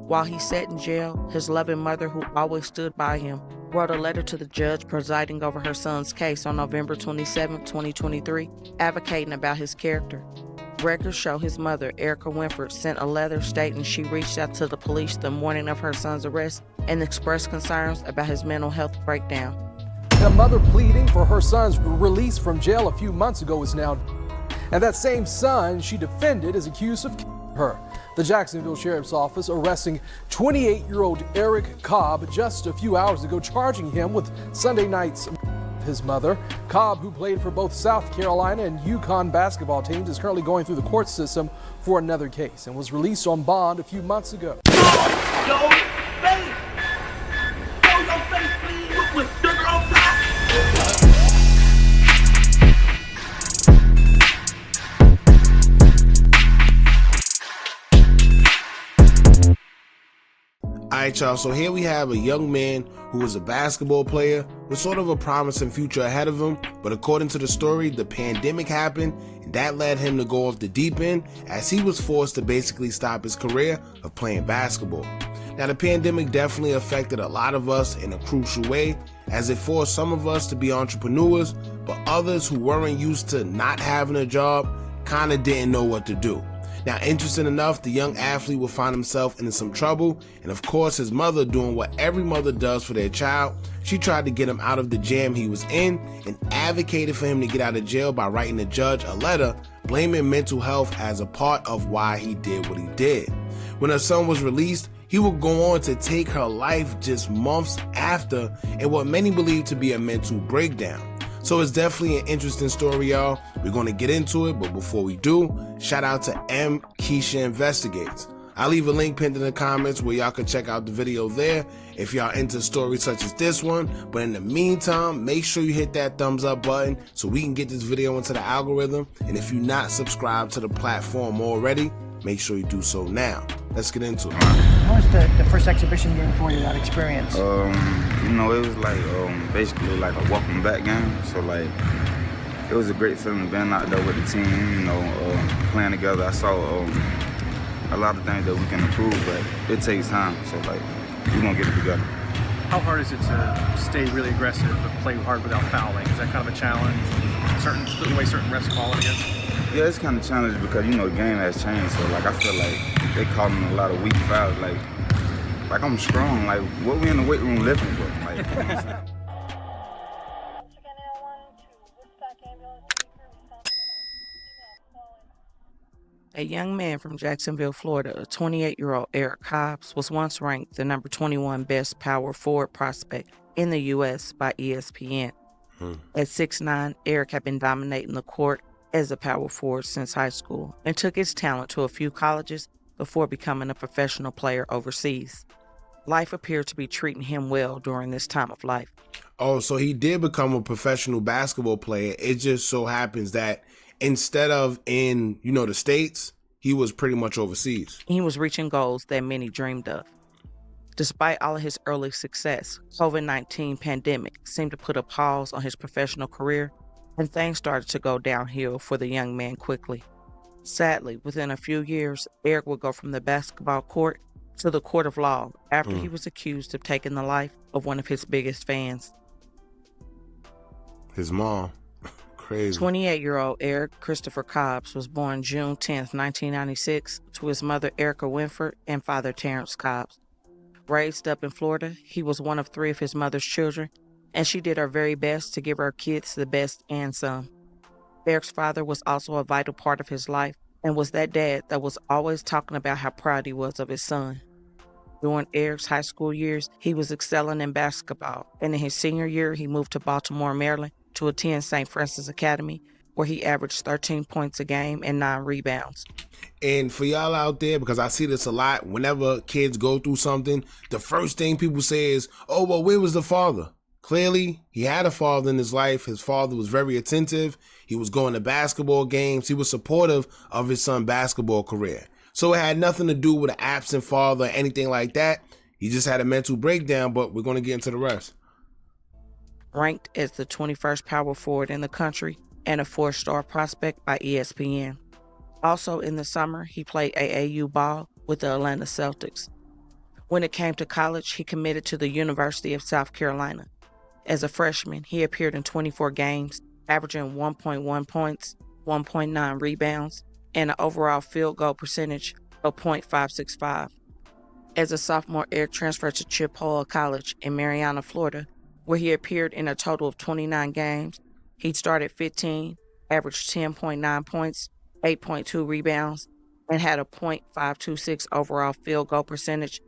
While he sat in jail, his loving mother, who always stood by him, wrote a letter to the judge presiding over her son's case on November 27, 2023, advocating about his character. Records show his mother, Erica Winford, sent a letter stating she reached out to the police the morning of her son's arrest and expressed concerns about his mental health breakdown. The mother pleading for her son's release from jail a few months ago is now, and that same son she defended is accused of killing her. The Jacksonville Sheriff's Office arresting 28-year-old Eric Cobb just a few hours ago, charging him with Sunday night's. His mother, Cobb, who played for both South Carolina and UConn basketball teams, is currently going through the court system for another case and was released on bond a few months ago. Yo, face! Yo, your face, please, with sugar on top! Alright y'all, so here we have a young man who was a basketball player with sort of a promising future ahead of him, but according to the story, the pandemic happened and that led him to go off the deep end as he was forced to basically stop his career of playing basketball. Now the pandemic definitely affected a lot of us in a crucial way, as it forced some of us to be entrepreneurs, but others who weren't used to not having a job kinda didn't know what to do. Now, interesting enough, the young athlete will find himself in some trouble, and of course his mother, doing what every mother does for their child, she tried to get him out of the jam he was in and advocated for him to get out of jail by writing the judge a letter blaming mental health as a part of why he did what he did. When her son was released, he would go on to take her life just months after in what many believe to be a mental breakdown. So it's definitely an interesting story, y'all. We're going to get into it, but before we do, shout out to M. Keisha Investigates. I'll leave a link pinned in the comments where y'all can check out the video there if y'all into stories such as this one. But in the meantime, make sure you hit that thumbs up button so we can get this video into the algorithm. And if you're not subscribed to the platform already, make sure you do so now. Let's get into it. How was the first exhibition game for you, that experience? You know, it was like basically like a welcome back game. So like, it was a great feeling being out there with the team, you know, playing together. I saw a lot of things that we can improve, but it takes time. So like, we're gonna get it together. How hard is it to stay really aggressive but play hard without fouling? Is that kind of a challenge? The way certain refs call it against? Yeah, it's kind of challenging because, you know, the game has changed. So like, I feel like they calling a lot of weak fouls. Like I'm strong. Like, what we in the weight room lifting for? Like, A young man from Jacksonville, Florida, 28-year-old Eric Cobb, was once ranked the number 21 best power forward prospect in the U.S. by ESPN. At 6'9", Eric had been dominating the court as a power forward since high school and took his talent to a few colleges before becoming a professional player overseas. Life appeared to be treating him well during this time of life. Oh, so he did become a professional basketball player. It just so happens that instead of in, you know, the States, he was pretty much overseas. He was reaching goals that many dreamed of. Despite all of his early success, COVID-19 pandemic seemed to put a pause on his professional career, and things started to go downhill for the young man quickly. Sadly, within a few years, Eric would go from the basketball court to the court of law after he was accused of taking the life of one of his biggest fans. His mom. Crazy. 28-year-old Eric Christopher Cobb was born June 10, 1996, to his mother Erica Winford and father Terrence Cobb. Raised up in Florida, he was one of 3 of his mother's children, and she did her very best to give her kids the best and some. Eric's father was also a vital part of his life and was that dad that was always talking about how proud he was of his son. During Eric's high school years, he was excelling in basketball, and in his senior year, he moved to Baltimore, Maryland to attend St. Francis Academy, where he averaged 13 points a game and 9 rebounds. And for y'all out there, because I see this a lot, whenever kids go through something, the first thing people say is, oh, well, where was the father? Clearly, he had a father in his life. His father was very attentive. He was going to basketball games. He was supportive of his son's basketball career. So it had nothing to do with an absent father or anything like that. He just had a mental breakdown, but we're going to get into the rest. Ranked as the 21st power forward in the country and a 4-star prospect by ESPN. Also in the summer, he played AAU ball with the Atlanta Celtics. When it came to college, he committed to the University of South Carolina. As a freshman, he appeared in 24 games, averaging 1.1 points, 1.9 rebounds, and an overall field goal percentage of .565. As a sophomore, Eric transferred to Chippewa College in Marianna, Florida, where he appeared in a total of 29 games. He started 15, averaged 10.9 points, 8.2 rebounds, and had a .526 overall field goal percentage.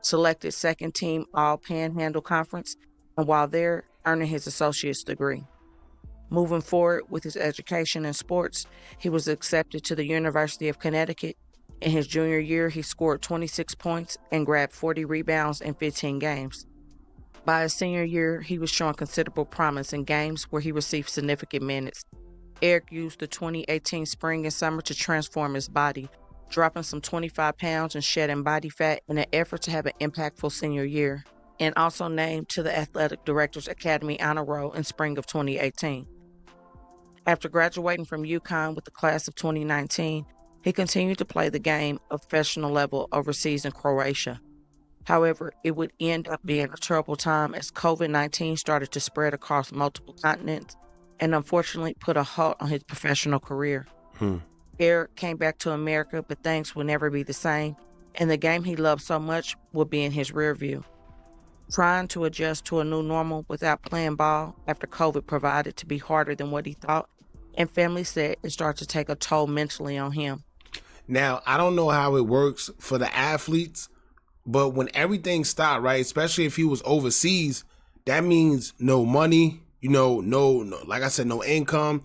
Selected second team All Panhandle Conference, and while there, earning his associate's degree. Moving forward with his education in sports, he was accepted to the University of Connecticut. In his junior year, he scored 26 points and grabbed 40 rebounds in 15 games. By his senior year, he was showing considerable promise in games where he received significant minutes. Eric used the 2018 spring and summer to transform his body, dropping some 25 pounds and shedding body fat in an effort to have an impactful senior year, and also named to the Athletic Directors Academy Honor Roll in spring of 2018. After graduating from UConn with the class of 2019, he continued to play the game at professional level overseas in Croatia. However, it would end up being a terrible time as COVID-19 started to spread across multiple continents and unfortunately put a halt on his professional career. Eric came back to America, but things would never be the same, and the game he loved so much would be in his rear view. Trying to adjust to a new normal without playing ball after COVID provided to be harder than what he thought, and family said it started to take a toll mentally on him. Now, I don't know how it works for the athletes, but when everything stopped, right, especially if he was overseas, that means no money, no, like I said, no income.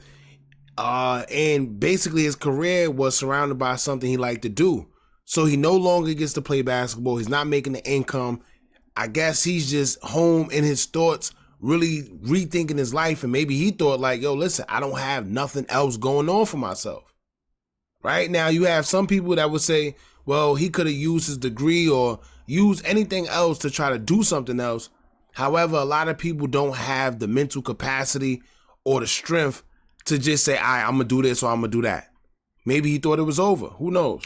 And basically his career was surrounded by something he liked to do. So he no longer gets to play basketball. He's not making the income. I guess he's just home in his thoughts, really rethinking his life. And maybe he thought like, yo, listen, I don't have nothing else going on for myself. Right now, you have some people that would say, well, he could have used his degree or used anything else to try to do something else. However, a lot of people don't have the mental capacity or the strength to just say, all right, I'm going to do this or I'm going to do that. Maybe he thought it was over. Who knows?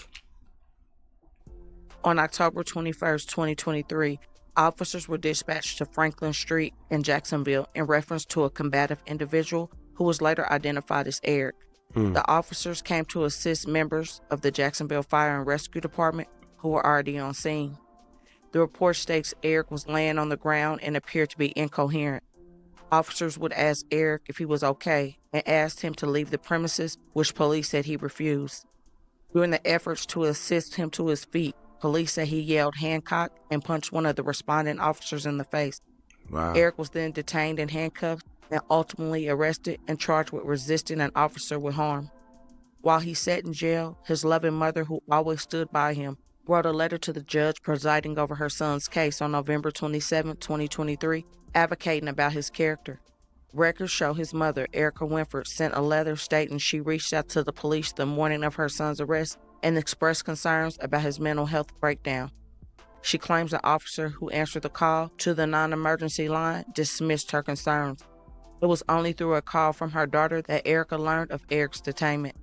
On October 21st, 2023, officers were dispatched to Franklin Street in Jacksonville in reference to a combative individual who was later identified as Eric. The officers came to assist members of the Jacksonville Fire and Rescue Department who were already on scene. The report states Eric was laying on the ground and appeared to be incoherent. Officers would ask Eric if he was okay and asked him to leave the premises, which police said he refused. During the efforts to assist him to his feet, police said he yelled Hancock and punched one of the responding officers in the face. Wow. Eric was then detained and handcuffed and ultimately arrested and charged with resisting an officer with harm. While he sat in jail, his loving mother, who always stood by him, wrote a letter to the judge presiding over her son's case on November 27, 2023, advocating about his character. Records show his mother, Erica Winford, sent a letter stating she reached out to the police the morning of her son's arrest and expressed concerns about his mental health breakdown. She claims the officer who answered the call to the non-emergency line dismissed her concerns. It was only through a call from her daughter that Erica learned of Eric's detainment.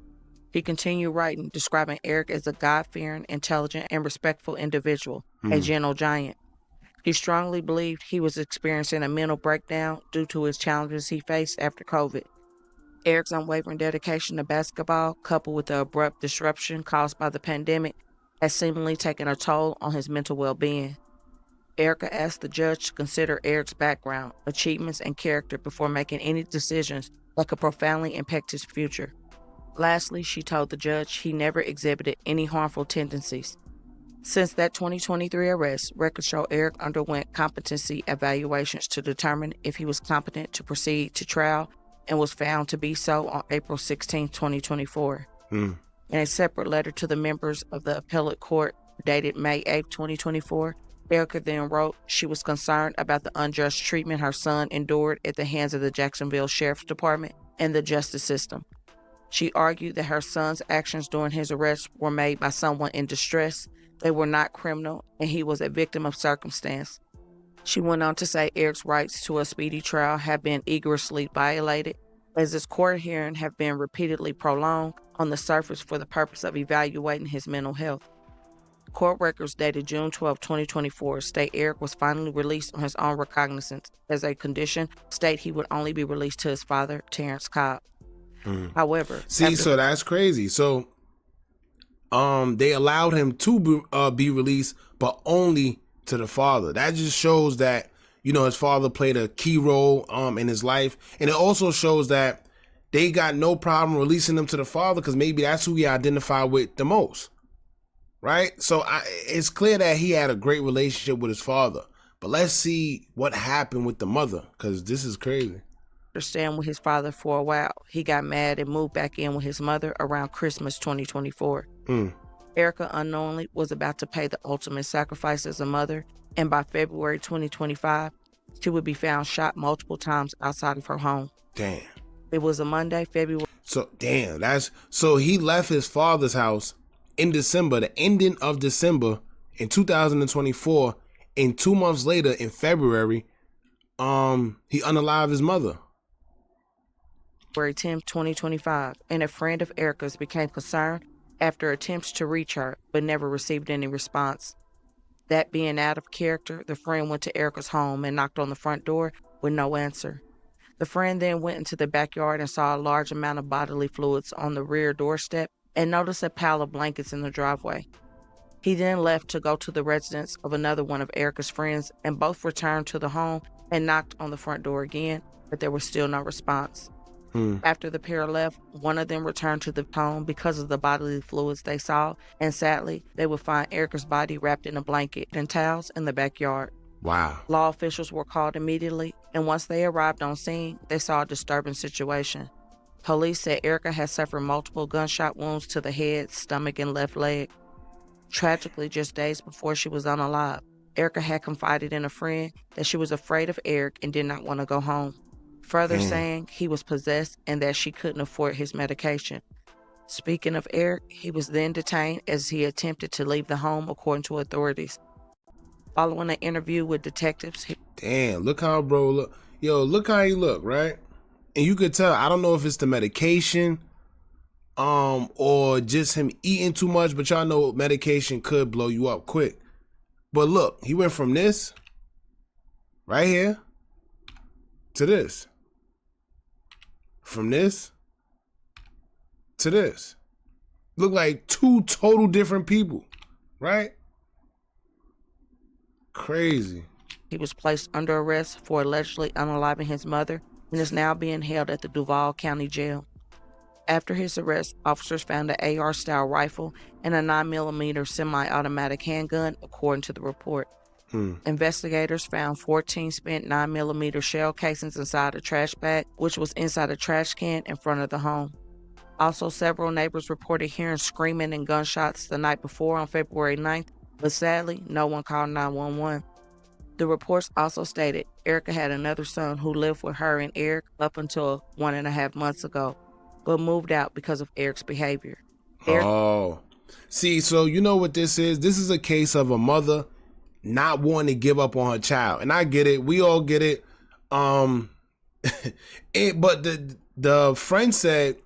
He continued writing, describing Eric as a God-fearing, intelligent, and respectful individual, a gentle giant. He strongly believed he was experiencing a mental breakdown due to his challenges he faced after COVID. Eric's unwavering dedication to basketball, coupled with the abrupt disruption caused by the pandemic, has seemingly taken a toll on his mental well-being. Erica asked the judge to consider Eric's background, achievements, and character before making any decisions that could profoundly impact his future. Lastly, she told the judge he never exhibited any harmful tendencies. Since that 2023 arrest, records show Eric underwent competency evaluations to determine if he was competent to proceed to trial and was found to be so on April 16, 2024. In a separate letter to the members of the appellate court dated May 8, 2024, Erica then wrote she was concerned about the unjust treatment her son endured at the hands of the Jacksonville Sheriff's Department and the justice system. She argued that her son's actions during his arrest were made by someone in distress, they were not criminal, and he was a victim of circumstance. She went on to say Eric's rights to a speedy trial have been egregiously violated, as his court hearing have been repeatedly prolonged on the surface for the purpose of evaluating his mental health. Court records dated June 12, 2024 state Eric was finally released on his own recognizance. As a condition, state he would only be released to his father, Terrence Cobb. However, so that's crazy. So they allowed him to be released, but only to the father. That just shows that, you know, his father played a key role in his life. And it also shows that they got no problem releasing him to the father, because maybe that's who he identified with the most. Right? So it's clear that he had a great relationship with his father. But let's see what happened with the mother, because this is crazy. Staying with his father for a while. He got mad and moved back in with his mother around Christmas 2024. Erica unknowingly was about to pay the ultimate sacrifice as a mother, and by February 2025, she would be found shot multiple times outside of her home. Damn. It was a Monday, February. So he left his father's house in December, the ending of December in 2024, and 2 months later in February, he unalived his mother. February 10, 2025, and a friend of Erica's became concerned after attempts to reach her, but never received any response. That being out of character, the friend went to Erica's home and knocked on the front door with no answer. The friend then went into the backyard and saw a large amount of bodily fluids on the rear doorstep and noticed a pile of blankets in the driveway. He then left to go to the residence of another one of Erica's friends, and both returned to the home and knocked on the front door again, but there was still no response. After the pair left, one of them returned to the home because of the bodily fluids they saw, and sadly, they would find Erica's body wrapped in a blanket and towels in the backyard. Wow. Law officials were called immediately, and once they arrived on scene, they saw a disturbing situation. Police said Erica had suffered multiple gunshot wounds to the head, stomach, and left leg. Tragically, just days before she was unalive, Erica had confided in a friend that she was afraid of Eric and did not want to go home, further saying he was possessed and that she couldn't afford his medication. Speaking of Eric, he was then detained as he attempted to leave the home, according to authorities. Following an interview with detectives, Damn, look how bro look. Yo, look how he look, right? And you could tell, I don't know if it's the medication, or just him eating too much, but y'all know medication could blow you up quick. But look, he went from this right here to this. From this to this. Look like two total different people, right? Crazy. he was placed under arrest for allegedly unaliving his mother and is now being held at the Duval County Jail. After his arrest, officers found an AR-style rifle and a 9mm semi-automatic handgun, according to the report. Investigators found 14 spent 9mm shell casings inside a trash bag, which was inside a trash can in front of the home. Also, several neighbors reported hearing screaming and gunshots the night before on February 9th, but sadly, no one called 911. The reports also stated Erica had another son who lived with her and Eric up until 1.5 months ago, but moved out because of Eric's behavior. See, so you know what this is? This is a case of a mother not wanting to give up on her child. And I get it. We all get it. But the friend said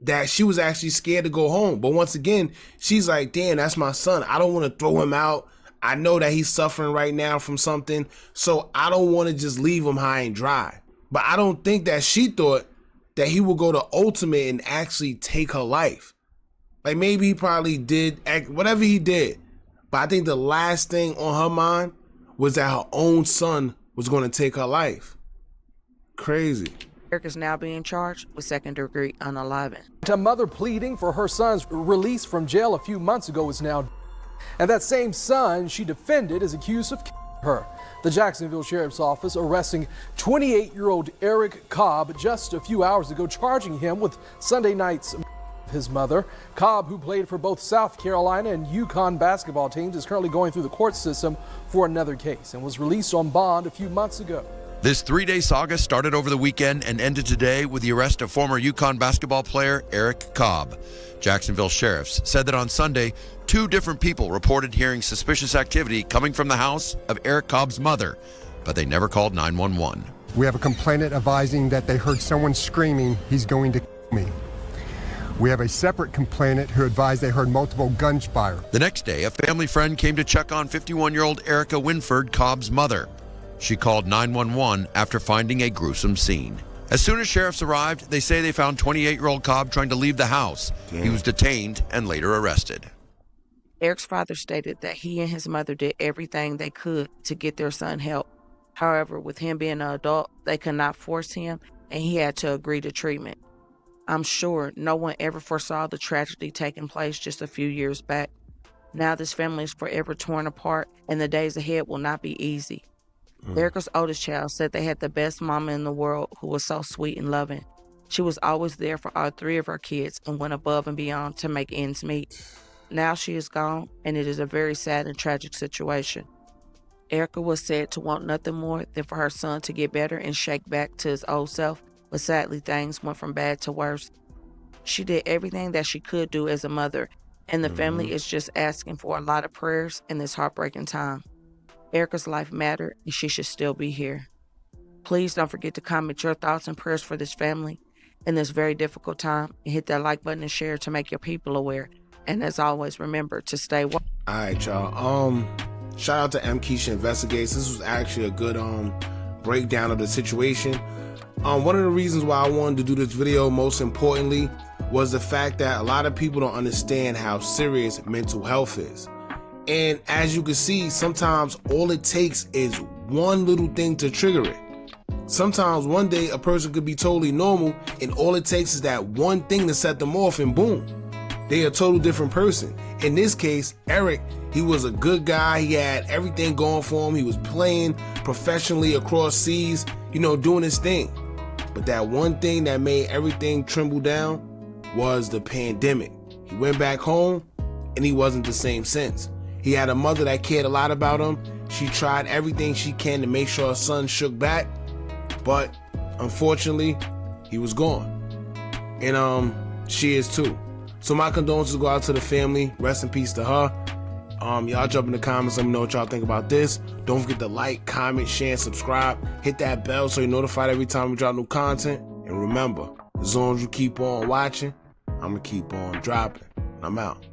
that she was actually scared to go home. But once again, she's like, damn, that's my son. I don't want to throw him out. I know that he's suffering right now from something. So I don't want to just leave him high and dry. But I don't think that she thought that he would go to ultimate and actually take her life. Like maybe he probably did whatever he did. But I think the last thing on her mind was that her own son was going to take her life. Crazy. Eric is now being charged with second-degree unaliving. A mother pleading for her son's release from jail a few months ago is now, and that same son she defended is accused of killing her. The Jacksonville Sheriff's Office arresting 28-year-old Eric Cobb just a few hours ago, charging him with Sunday night's his mother. Cobb, who played for both South Carolina and UConn basketball teams, is currently going through the court system for another case and was released on bond a few months ago. This three-day saga started over the weekend and ended today with the arrest of former UConn basketball player Eric Cobb. Jacksonville sheriffs said that on Sunday, 2 different people reported hearing suspicious activity coming from the house of Eric Cobb's mother, but they never called 911. We have a complainant advising that they heard someone screaming, "He's going to kill me." We have a separate complainant who advised they heard multiple gunfire. The next day, a family friend came to check on 51-year-old Erica Winford, Cobb's mother. She called 911 after finding a gruesome scene. As soon as sheriffs arrived, they say they found 28-year-old Cobb trying to leave the house. He was detained and later arrested. Eric's father stated that he and his mother did everything they could to get their son help. However, with him being an adult, they could not force him, and he had to agree to treatment. I'm sure no one ever foresaw the tragedy taking place just a few years back. Now this family is forever torn apart, and the days ahead will not be easy. Erica's oldest child said they had the best mama in the world who was so sweet and loving. She was always there for all three of her kids and went above and beyond to make ends meet. Now she is gone, and it is a very sad and tragic situation. Erica was said to want nothing more than for her son to get better and shake back to his old self, but sadly things went from bad to worse. She did everything that she could do as a mother, and the family is just asking for a lot of prayers in this heartbreaking time. Erica's life mattered, and she should still be here. Please don't forget to comment your thoughts and prayers for this family in this very difficult time, and hit that like button and share to make your people aware. And as always, remember to stay woke. All right, y'all. Shout out to M. Keisha Investigates. This was actually a good breakdown of the situation. One of the reasons why I wanted to do this video, most importantly, was the fact that a lot of people don't understand how serious mental health is. And as you can see, sometimes all it takes is one little thing to trigger it. Sometimes one day a person could be totally normal, and all it takes is that one thing to set them off, and boom, they're a total different person. In this case, Eric, he was a good guy. He had everything going for him. He was playing professionally across seas, doing his thing. But that one thing that made everything tremble down was the pandemic. He went back home, and he wasn't the same since. He had a mother that cared a lot about him. She tried everything she can to make sure her son shook back, but unfortunately, he was gone. And she is too. So my condolences go out to the family. Rest in peace to her. Y'all jump in the comments, let me know what y'all think about this. Don't forget to like, comment, share, and subscribe. Hit that bell so you're notified every time we drop new content. And remember, as long as you keep on watching, I'm gonna keep on dropping. I'm out.